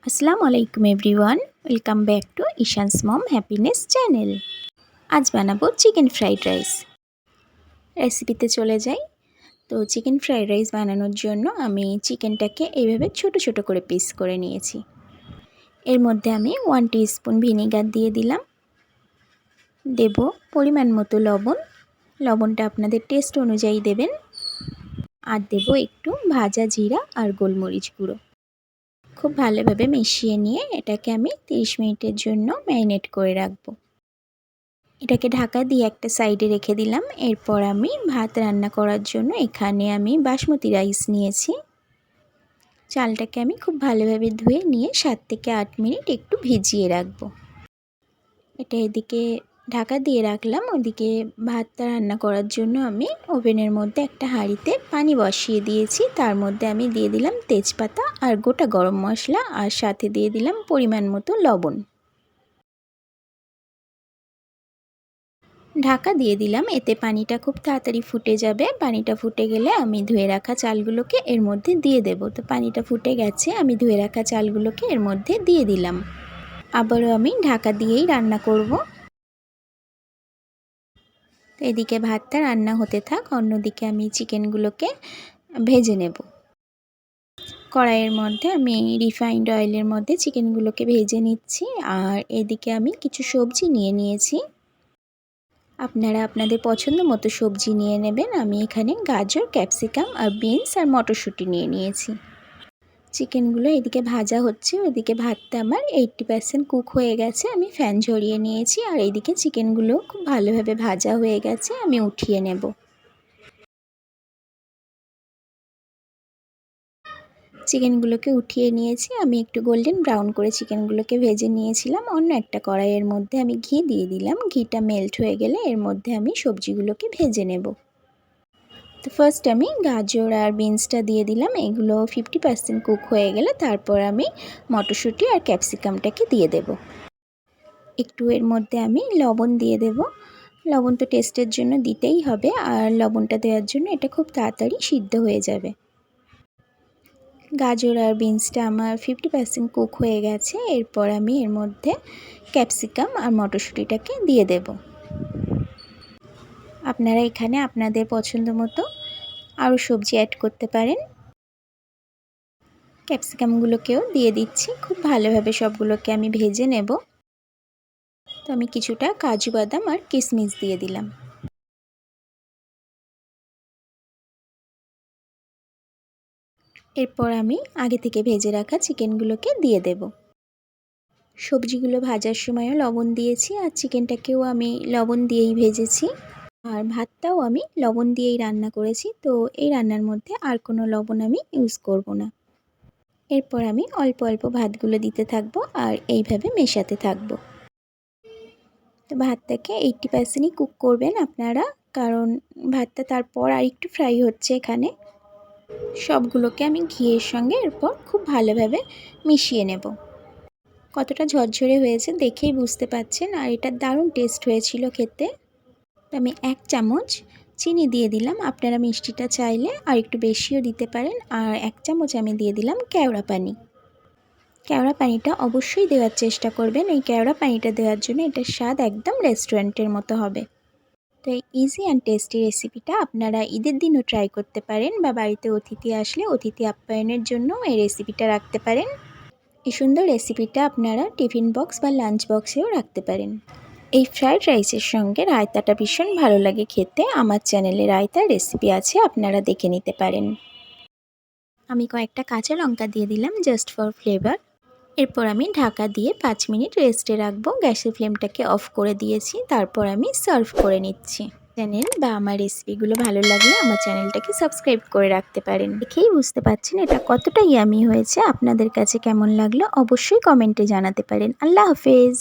আসসালামু আলাইকুম everyone, welcome back to Ishan's mom happiness channel. আজ বানাবো চিকেন ফ্রাইড রাইস। রেসিপিতে চলে যাই। তো চিকেন ফ্রাইড রাইস বানানোর জন্য আমি চিকেনটাকে এইভাবে ছোট ছোট করে পিস করে নিয়েছি। এর মধ্যে আমি 1 টিস্পুন ভিনেগার দিয়ে দিলাম, দেব পরিমাণ মতো লবণ, লবণটা আপনাদের টেস্ট অনুযায়ী দেবেন, আর দেব একটু ভাজা জিরা আর গোলমরিচ গুঁড়ো। খুব ভালোভাবে মিশিয়ে নিয়ে এটাকে আমি 30 মিনিটের জন্য ম্যারিনেট করে রাখবো। এটাকে ঢাকা দিয়ে একটা সাইডে রেখে দিলাম। এরপর আমি ভাত রান্না করার জন্য এখানে আমি বাসমতি রাইস নিয়েছি। চালটাকে আমি খুব ভালোভাবে ধুয়ে নিয়ে 7 থেকে 8 মিনিট একটু ভিজিয়ে রাখবো। এটা এদিকে ঢাকা দিয়ে রাখলাম। ওদিকে ভাতটা রান্না করার জন্য আমি ওভেনের মধ্যে একটা হাঁড়িতে পানি বসিয়ে দিয়েছি। তার মধ্যে আমি দিয়ে দিলাম তেজপাতা আর গোটা গরম মশলা, আর সাথে দিয়ে দিলাম পরিমাণ মতো লবণ। ঢাকা দিয়ে দিলাম, এতে পানিটা খুব তাড়াতাড়ি ফুটে যাবে। পানিটা ফুটে গেলে আমি ধুয়ে রাখা চালগুলোকে এর মধ্যে দিয়ে দেব। তো পানিটা ফুটে গেছে, আমি ধুয়ে রাখা চালগুলোকে এর মধ্যে দিয়ে দিলাম। আবারও আমি ঢাকা দিয়েই রান্না করব। তো এদিকে ভাতটা রান্না হতে থাক, অন্যদিকে আমি চিকেনগুলোকে ভেজে নেব। কড়াইয়ের মধ্যে আমি রিফাইন্ড অয়েলের মধ্যে চিকেনগুলোকে ভেজে নিচ্ছি। আর এদিকে আমি কিছু সবজি নিয়ে নিয়েছি। আপনারা আপনাদের পছন্দ মতো সবজি নিয়ে নেবেন। আমি এখানে গাজর, ক্যাপসিকাম আর বিনস আর মটরশুঁটি নিয়ে নিয়েছি। চিকেনগুলো এদিকে ভাজা হচ্ছে, ওদিকে ভাতটা আমার 80% কুক হয়ে গেছে। আমি ফ্যান ঝরিয়ে নিয়েছি, আর এইদিকে চিকেনগুলো খুব ভালোভাবে ভাজা হয়ে গেছে। আমি উঠিয়ে নেব। চিকেনগুলোকে উঠিয়ে নিয়েছি। আমি একটু গোল্ডেন ব্রাউন করে চিকেনগুলোকে ভেজে নিয়েছিলাম। অন্য একটা কড়াইয়ের মধ্যে আমি ঘি দিয়ে দিলাম। ঘিটা মেল্ট হয়ে গেলে এর মধ্যে আমি সবজিগুলোকে ভেজে নেব। তো ফার্স্ট আমি গাজর আর বিনসটা দিয়ে দিলাম। এগুলো 50% কুক হয়ে গেলে তারপর আমি মটরশুঁটি আর ক্যাপসিকামটাকে দিয়ে দেব। একটু এর মধ্যে আমি লবণ দিয়ে দেব। লবণ তো টেস্টের জন্য দিতেই হবে, আর লবণটা দেওয়ার জন্য এটা খুব তাড়াতাড়ি সিদ্ধ হয়ে যাবে। গাজর আর বিনসটা আমার 50% কুক হয়ে গেছে। এরপর আমি এর মধ্যে ক্যাপসিকাম আর মটরশুঁটিটাকে দিয়ে দেব। আপনারা এখানে আপনাদের পছন্দ মতো আরও সবজি অ্যাড করতে পারেন। ক্যাপসিকামগুলোকেও দিয়ে দিচ্ছি। খুব ভালোভাবে সবগুলোকে আমি ভেজে নেব। তো আমি কিছুটা কাজু বাদাম আর কিশমিশ দিয়ে দিলাম। এরপর আমি আগে থেকে ভেজে রাখা চিকেনগুলোকে দিয়ে দেব। সবজিগুলো ভাজার সময়ও লবণ দিয়েছি, আর চিকেনটাকেও আমি লবণ দিয়েই ভেজেছি, আর ভাতটাও আমি লবণ দিয়েই রান্না করেছি। তো এই রান্নার মধ্যে আর কোনো লবণ আমি ইউজ করব না। এরপর আমি অল্প অল্প ভাতগুলো দিতে থাকবো আর এইভাবে মেশাতে থাকবো। তো ভাতটাকে 80%ই কুক করবেন আপনারা, কারণ ভাতটা তারপর আর একটু ফ্রাই হচ্ছে এখানে। সবগুলোকে আমি ঘিয়ের সঙ্গে এরপর খুব ভালোভাবে মিশিয়ে নেব। কতটা ঝরঝরে হয়েছে দেখেই বুঝতে পাচ্ছেন, আর এটা দারুণ টেস্ট হয়েছিল খেতে। তো আমি 1 চামচ চিনি দিয়ে দিলাম। আপনারা মিষ্টিটা চাইলে আর একটু বেশিও দিতে পারেন। আর 1 চামচ আমি দিয়ে দিলাম কেওড়া পানি। কেওড়া পানিটা অবশ্যই দেওয়ার চেষ্টা করবেন। এই কেওড়া পানিটা দেওয়ার জন্য এটার স্বাদ একদম রেস্টুরেন্টের মতো হবে। তো এই ইজি অ্যান্ড টেস্টি রেসিপিটা আপনারা ঈদের দিনও ট্রাই করতে পারেন, বা বাড়িতে অতিথি আসলে অতিথি আপ্যায়নের জন্য এই রেসিপিটা রাখতে পারেন। এই সুন্দর রেসিপিটা আপনারা টিফিন বক্স বা লাঞ্চ বক্সেও রাখতে পারেন। এই ফ্রাইড রাইসের সঙ্গে রায়তাটা ভীষণ ভালো লাগে খেতে। আমার চ্যানেলে রায়তার রেসিপি আছে, আপনারা দেখে নিতে পারেন। আমি কয়েকটা কাঁচা লঙ্কা দিয়ে দিলাম জাস্ট ফর ফ্লেভার। এরপর আমি ঢাকা দিয়ে 5 মিনিট রেস্টে রাখবো। গ্যাসের ফ্লেমটাকে অফ করে দিয়েছি। তারপর আমি সার্ভ করে নিচ্ছি। চ্যানেল বা আমার রেসিপিগুলো ভালো লাগলে আমার চ্যানেলটাকে সাবস্ক্রাইব করে রাখতে পারেন। দেখেই বুঝতে পারছেন এটা কতটা ইয়ামি হয়েছে। আপনাদের কাছে কেমন লাগলো অবশ্যই কমেন্টে জানাতে পারেন। আল্লাহ হাফেজ।